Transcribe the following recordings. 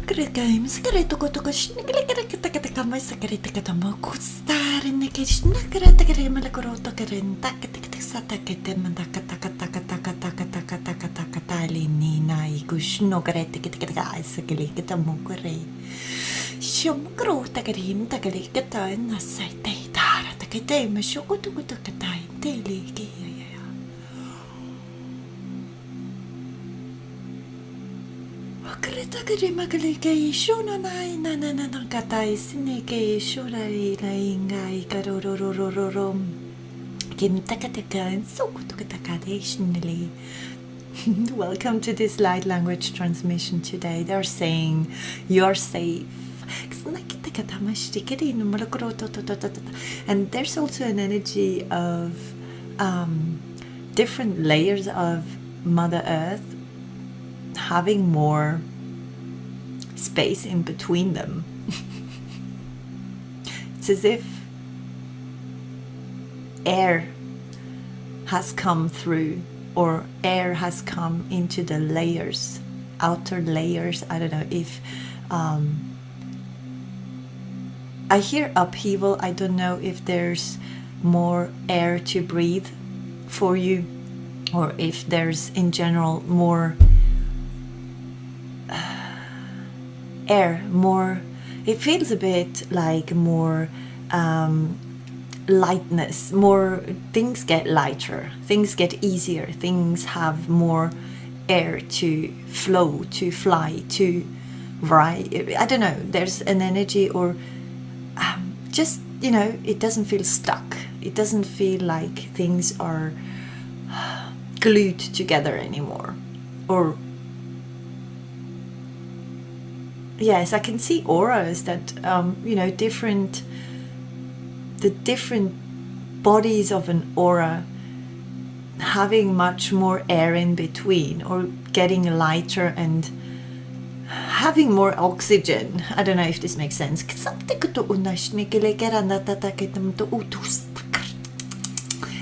Gregaim scareto cotocosh, Nicolacatacatacama Sacaritacatamo, Kustar in the Kish, Nacaratacam la Corota Karen, Takatakatakatakatakatakatakatakatakatali, Nina, Igush, no Gareticataka, Sakalikatamuकरे. Shum Grota Karim, Takalikata, and the Site, Tara, Takatama, Shokotukatai, Daily. Magalike shona nai na katai sineke shorari la ingai karororororom kim takataka and sokutukatakadetionally. Welcome to this light language transmission today. They're saying you're safe. And there's also an energy of different layers of Mother Earth having more space in between them. It's as if air has come through, or air has come into the layers, outer layers. I don't know if I hear upheaval. I don't know if there's more air to breathe for you, or if there's in general more air, more, it feels a bit like more lightness, more, things get lighter, things get easier, things have more air to flow, to fly, to ride. I don't know, there's an energy, or just, you know, it doesn't feel stuck. It doesn't feel like things are glued together anymore. Or yes, I can see auras that, you know, the different bodies of an aura having much more air in between, or getting lighter and having more oxygen. I don't know if this makes sense.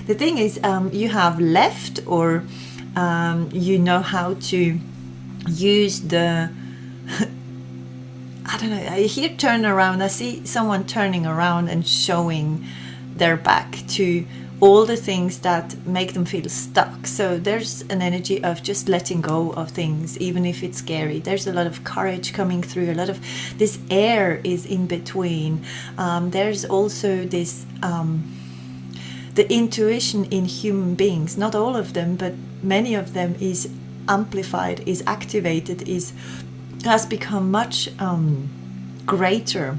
The thing is, you have left, or you know how to use the I don't know, I hear turn around, I see someone turning around and showing their back to all the things that make them feel stuck. So there's an energy of just letting go of things, even if it's scary. There's a lot of courage coming through, a lot of this air is in between. There's also this, the intuition in human beings, not all of them, but many of them is amplified, is activated, has become much greater.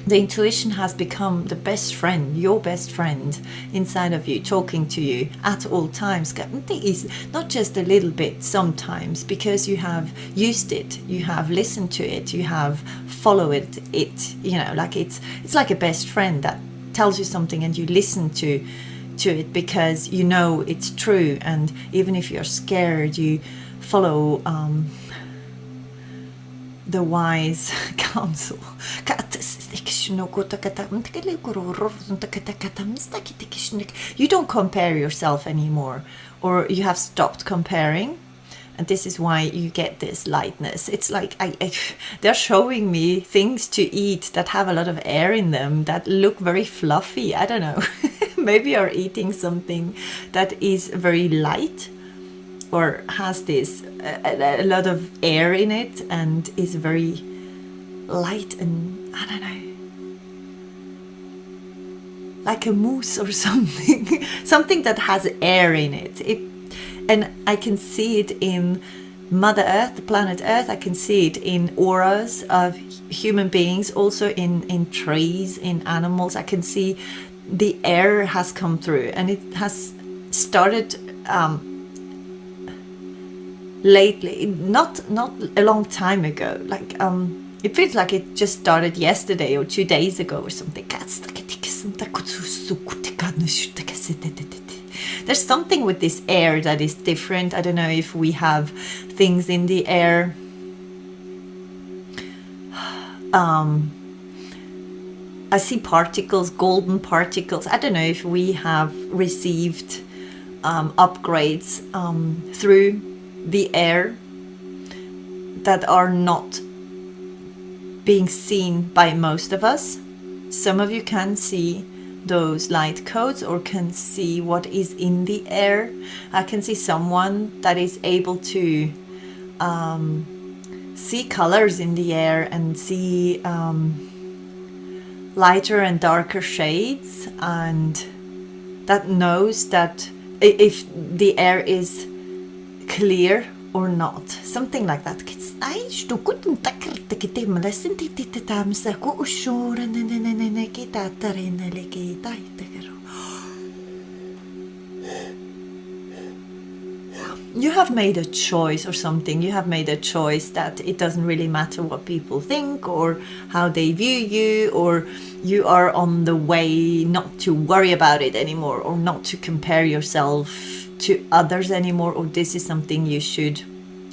The intuition has become the best friend, your best friend inside of you, talking to you at all times. It is not just a little bit sometimes, because you have used it, you have listened to it, you have followed it, you know, like it's like a best friend that tells you something and you listen to it because you know it's true, and even if you're scared, you follow the wise counsel. You don't compare yourself anymore, or you have stopped comparing, and this is why you get this lightness. It's like they're showing me things to eat that have a lot of air in them, that look very fluffy. I don't know. Maybe you're eating something that is very light, or has this a lot of air in it, and is very light, and I don't know, like a mousse or something. Something that has air in it. And I can see it in Mother Earth, the planet Earth. I can see it in auras of human beings, also in trees, in animals. I can see the air has come through, and it has started lately, not a long time ago. Like it feels like it just started yesterday or 2 days ago or something. There's something with this air that is different. I don't know if we have things in the air. I see particles, golden particles. I don't know if we have received upgrades through the air that are not being seen by most of us. Some of you can see those light codes or can see what is in the air. I can see someone that is able to see colors in the air and see lighter and darker shades, and that knows that if the air is clear or not, something like that. You have made a choice or something. You have made a choice that it doesn't really matter what people think or how they view you, or you are on the way not to worry about it anymore, or not to compare yourself to others anymore, or this is something you should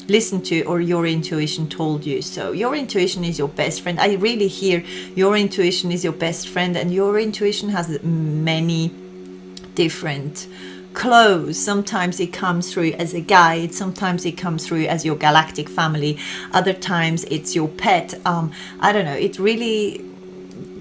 listen to, or your intuition told you so. Your intuition is your best friend. I really hear your intuition is your best friend, and your intuition has many different clothes. Sometimes it comes through as a guide, sometimes it comes through as your galactic family, other times it's your pet. I don't know, it really,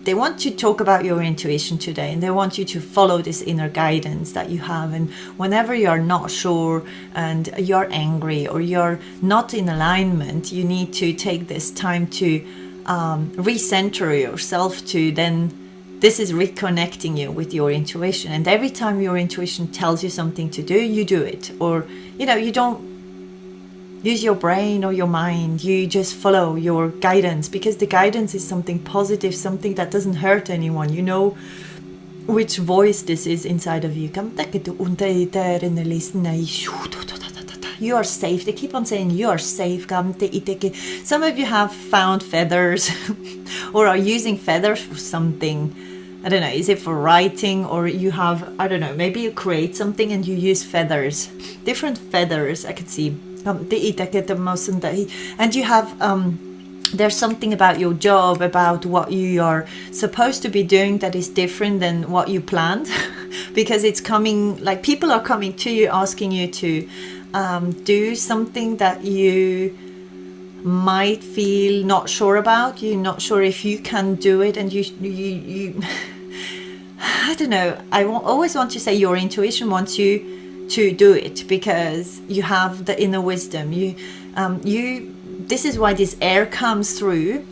they want to talk about your intuition today, and they want you to follow this inner guidance that you have. And whenever you're not sure and you're angry or you're not in alignment, you need to take this time to recenter yourself, to then, this is reconnecting you with your intuition. And every time your intuition tells you something to do, you do it. Or, you know, you don't use your brain or your mind, you just follow your guidance, because the guidance is something positive, something that doesn't hurt anyone. You know which voice this is inside of you. You are safe. They keep on saying you are safe. Some of you have found feathers or are using feathers for something. I don't know, is it for writing, or you have, I don't know, maybe you create something and you use feathers, different feathers. I could see. And you have, there's something about your job, about what you are supposed to be doing that is different than what you planned, because it's coming, like people are coming to you asking you to do something that you might feel not sure about. You're not sure if you can do it, and you I don't know, I always want to say your intuition wants you to do it, because you have the inner wisdom. This is why this air comes through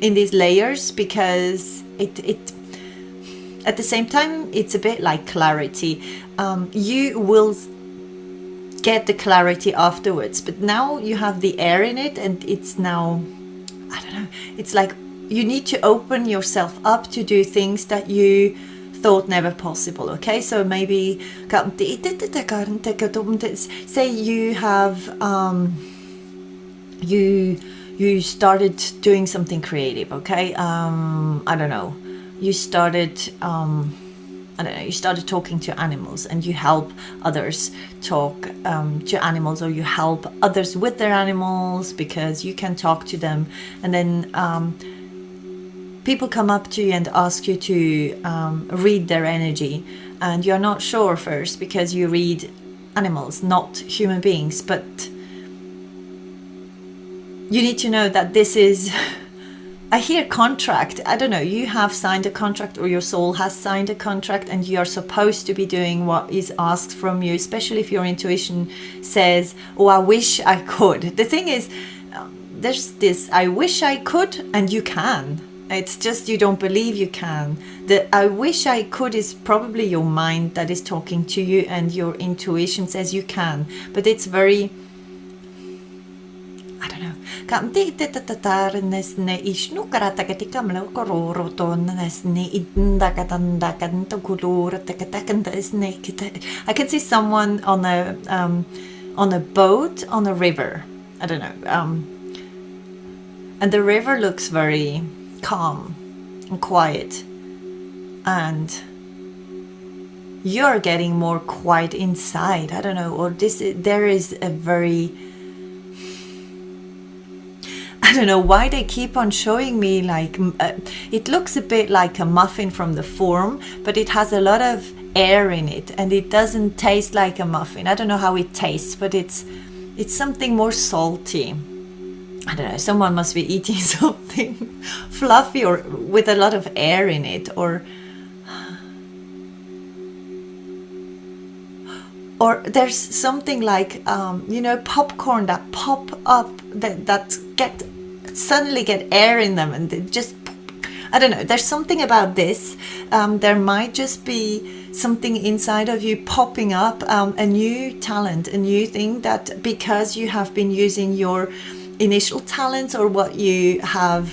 in these layers, because it at the same time it's a bit like clarity. You will get the clarity afterwards, but now you have the air in it, and it's now, I don't know, it's like you need to open yourself up to do things that you thought never possible. Okay, so maybe say you have you started doing something creative. Okay, I don't know, you started you started talking to animals, and you help others talk to animals, or you help others with their animals because you can talk to them. And then people come up to you and ask you to read their energy, and you're not sure first because you read animals, not human beings. But you need to know that this is, I hear contract. I don't know, you have signed a contract, or your soul has signed a contract, and you are supposed to be doing what is asked from you, especially if your intuition says, oh, I wish I could. The thing is, there's this, I wish I could, and you can. It's just you don't believe you can. The I wish I could is probably your mind that is talking to you, and your intuition says you can. But it's very, I don't know. I can see someone on a boat on a river. I don't know. And the river looks very calm and quiet, and you're getting more quiet inside. I don't know, or there is a very, I don't know why they keep on showing me like it looks a bit like a muffin from the form, but it has a lot of air in it, and it doesn't taste like a muffin. I don't know how it tastes, but it's something more salty. I don't know, someone must be eating something fluffy or with a lot of air in it, or there's something like you know, popcorn that pop up, that suddenly get air in them, and they just, I don't know, there's something about this. There might just be something inside of you popping up, a new talent, a new thing, that because you have been using your initial talents, or what you have,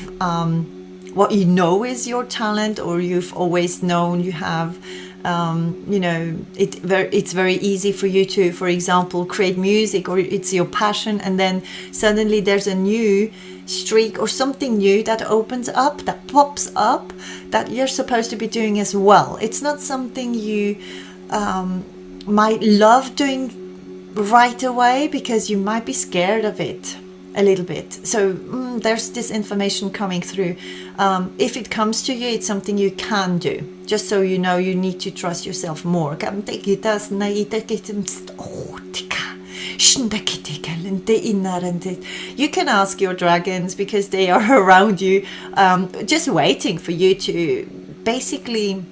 what you know is your talent, or you've always known you have, you know, it's very easy for you to, for example, create music, or it's your passion, and then suddenly there's a new streak or something new that opens up, that pops up, that you're supposed to be doing as well. It's not something you might love doing right away, because you might be scared of it a little bit. So there's this information coming through. If it comes to you, it's something you can do. Just so you know, you need to trust yourself more. You can ask your dragons, because they are around you, just waiting for you to basically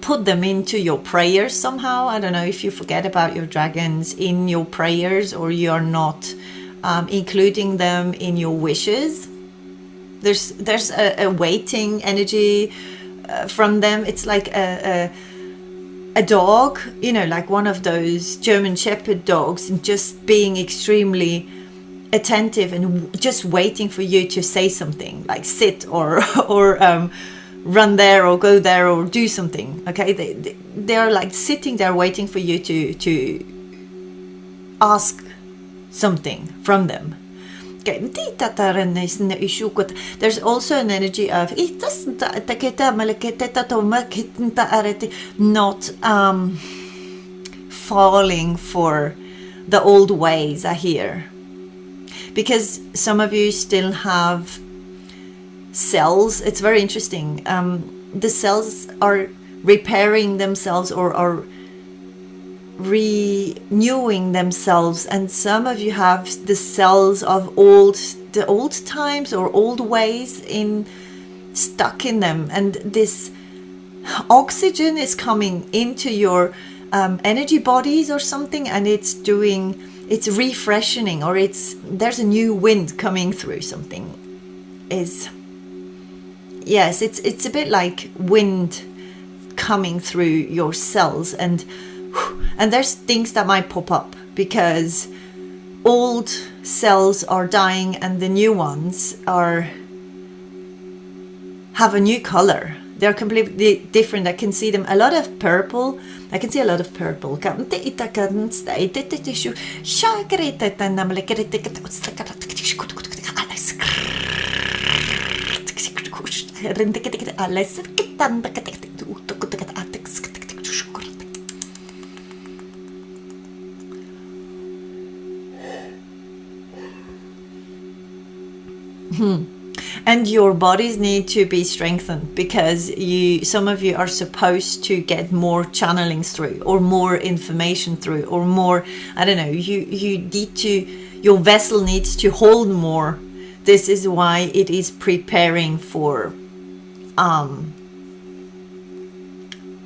put them into your prayers somehow. I don't know if you forget about your dragons in your prayers, or you are not including them in your wishes. There's a waiting energy from them. It's like a dog, you know, like one of those German Shepherd dogs, just being extremely attentive and just waiting for you to say something, like sit or run there, or go there, or do something. Okay, they are like sitting there waiting for you to ask something from them. Okay, there's also an energy of not falling for the old ways, I hear, because some of you still have cells. It's very interesting. The cells are repairing themselves, or are renewing themselves, and some of you have the cells of the old times or old ways stuck in them, and this oxygen is coming into your energy bodies or something, and it's refreshing, or there's a new wind coming through. Something is, yes, it's a bit like wind coming through your cells, and there's things that might pop up, because old cells are dying and the new ones have a new color. They're completely different. I can see them, a lot of purple. I can see a lot of purple. And your bodies need to be strengthened, because some of you are supposed to get more channelings through, or more information through, or more, I don't know, you need to, your vessel needs to hold more. This is why it is preparing for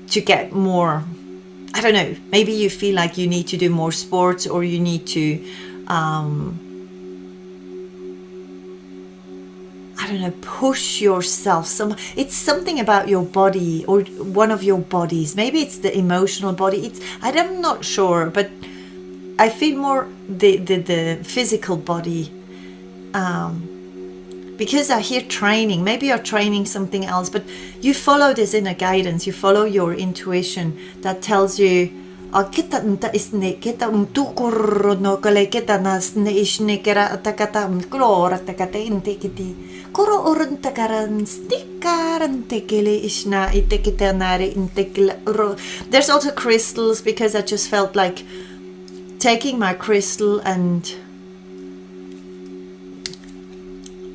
to get more, I don't know, maybe you feel like you need to do more sports, or you need to I don't know, push yourself. It's something about your body, or one of your bodies. Maybe it's the emotional body. I'm not sure, but I feel more the physical body. Because I hear training. Maybe you're training something else, but you follow this inner guidance. You follow your intuition that tells you, there's also crystals, because I just felt like taking my crystal, and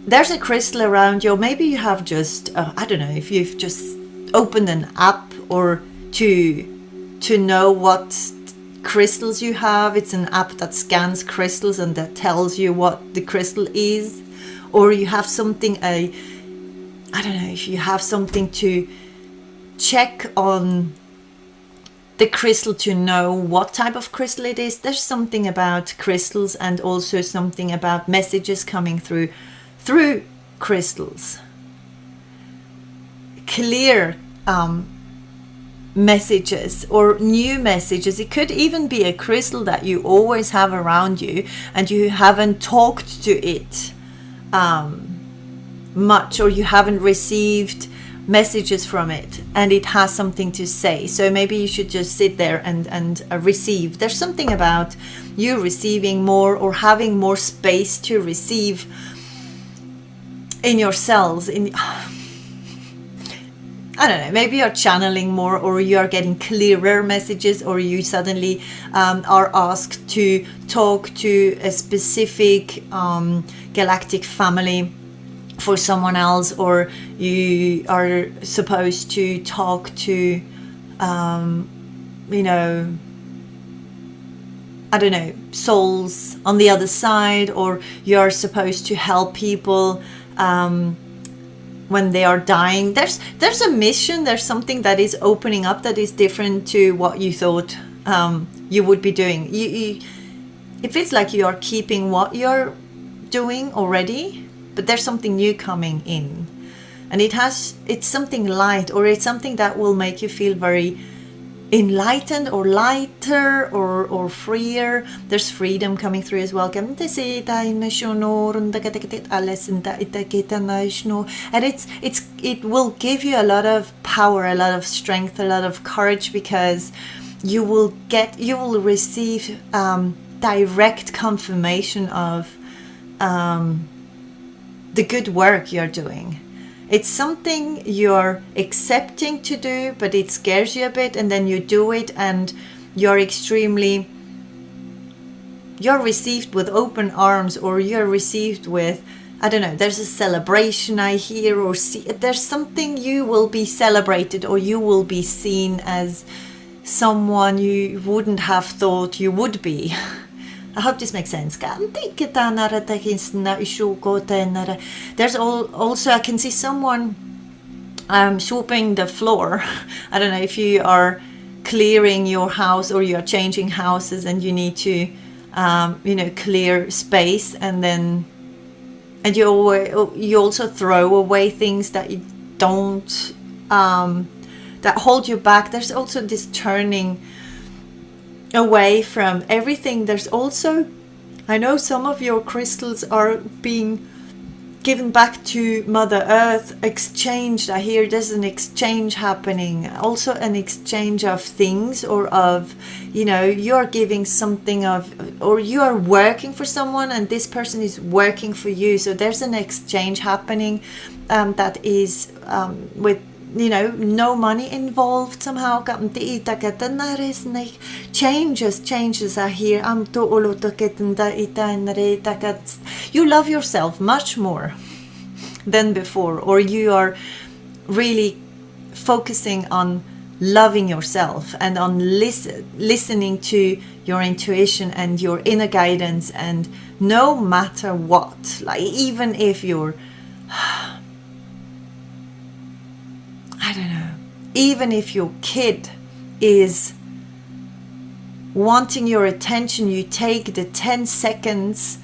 there's a crystal around you. Or maybe you have just I don't know if you've just opened an app, or to know what crystals you have. It's an app that scans crystals and that tells you what the crystal is. Or you have something, I don't know, if you have something to check on the crystal to know what type of crystal it is. There's something about crystals, and also something about messages coming through crystals. Clear messages or new messages. It could even be a crystal that you always have around you and you haven't talked to it much, or you haven't received messages from it, and it has something to say. So maybe you should just sit there and receive. There's something about you receiving more, or having more space to receive in your cells. I don't know, maybe you're channeling more, or you're getting clearer messages, or you suddenly are asked to talk to a specific galactic family for someone else, or you are supposed to talk to, you know, I don't know, souls on the other side, or you're supposed to help people when they are dying. There's a mission, there's something that is opening up that is different to what you thought you would be doing. It feels like you are keeping what you're doing already, but there's something new coming in, and it's something light, or it's something that will make you feel very enlightened, or lighter, or freer. There's freedom coming through as well. And it will give you a lot of power, a lot of strength, a lot of courage, because you will receive direct confirmation of the good work you're doing. It's something you're accepting to do, but it scares you a bit, and then you do it, and you're received with open arms, or you're received with, I don't know, there's a celebration I hear, or see, there's something, you will be celebrated, or you will be seen as someone you wouldn't have thought you would be. I hope this makes sense. There's also, I can see someone sweeping the floor. I don't know if you are clearing your house, or you're changing houses, and you need to, clear space, and you also throw away things that you don't, that hold you back. There's also this turning away from everything. There's also, I know some of your crystals are being given back to Mother Earth, exchanged. I hear there's an exchange happening, also an exchange of things, or of, you're giving something of, or you are working for someone and this person is working for you. So there's an exchange happening that is with, no money involved somehow. Changes are here. You love yourself much more than before, or you are really focusing on loving yourself, and on listening to your intuition and your inner guidance. And no matter what, like, even if you're, I don't know, even if your kid is wanting your attention, you take the 10 seconds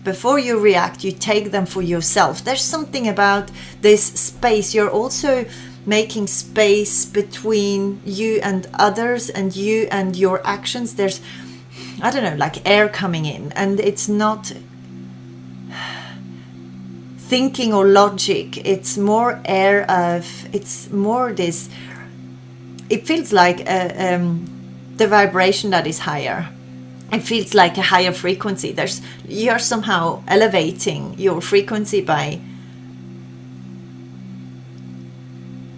before you react, you take them for yourself. There's something about this space. You're also making space between you and others, and you and your actions. There's, I don't know, like air coming in, and it's not thinking or logic, it's more air of, it's more this, it feels like the vibration that is higher. It feels like a higher frequency. You're somehow elevating your frequency by,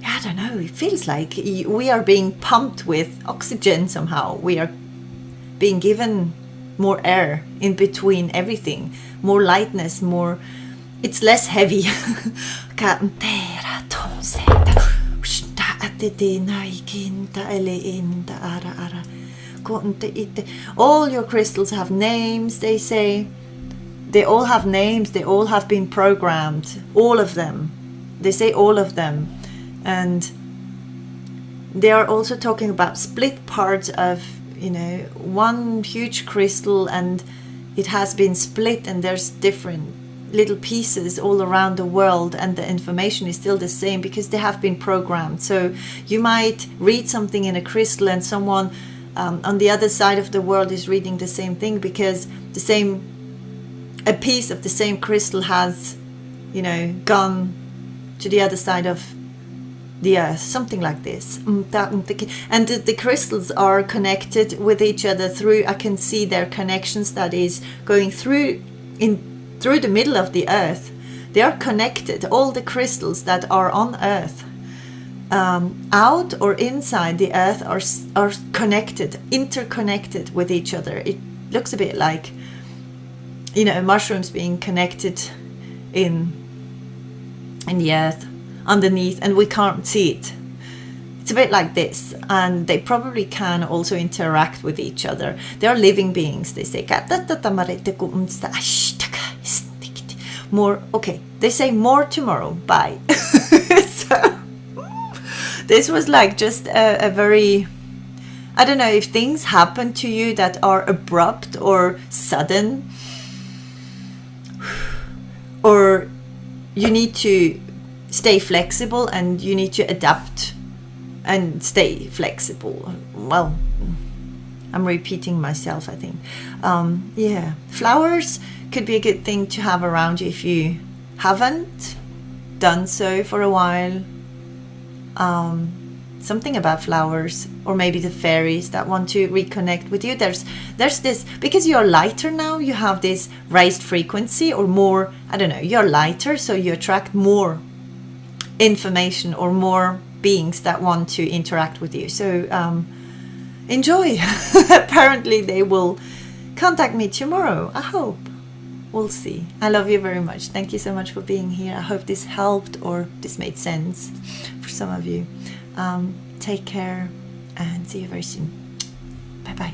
I don't know, it feels like we are being pumped with oxygen somehow. We are being given more air in between everything, more lightness, more, it's less heavy. all your crystals have names, they say. They all have names, they all have been programmed, all of them. They say all of them. And they are also talking about split parts of, you know, one huge crystal, and it has been split, and there's different little pieces all around the world, and the information is still the same because they have been programmed. So you might read something in a crystal, and someone on the other side of the world is reading the same thing, because a piece of the same crystal has, you know, gone to the other side of the earth, something like this. And the crystals are connected with each other through, I can see their connections that is going through the middle of the earth. They are connected, all the crystals that are on earth, out or inside the earth, are connected, interconnected with each other. It looks a bit like, you know, mushrooms being connected in the earth underneath, and we can't see it. It's a bit like this, and they probably can also interact with each other. They are living beings, they say. More, okay, they say more tomorrow, bye. So this was like just a very, I don't know, if things happen to you that are abrupt or sudden, or you need to stay flexible and you need to adapt and stay flexible. Well, I'm repeating myself, I think. Yeah, flowers could be a good thing to have around you if you haven't done so for a while. Something about flowers, or maybe the fairies that want to reconnect with you. There's this, because you're lighter now, you have this raised frequency, or more, I don't know, you're lighter, so you attract more information or more beings that want to interact with you. So enjoy. Apparently they will contact me tomorrow, I hope. We'll see. I love you very much. Thank you so much for being here. I hope this helped, or this made sense for some of you. Take care and see you very soon. Bye bye.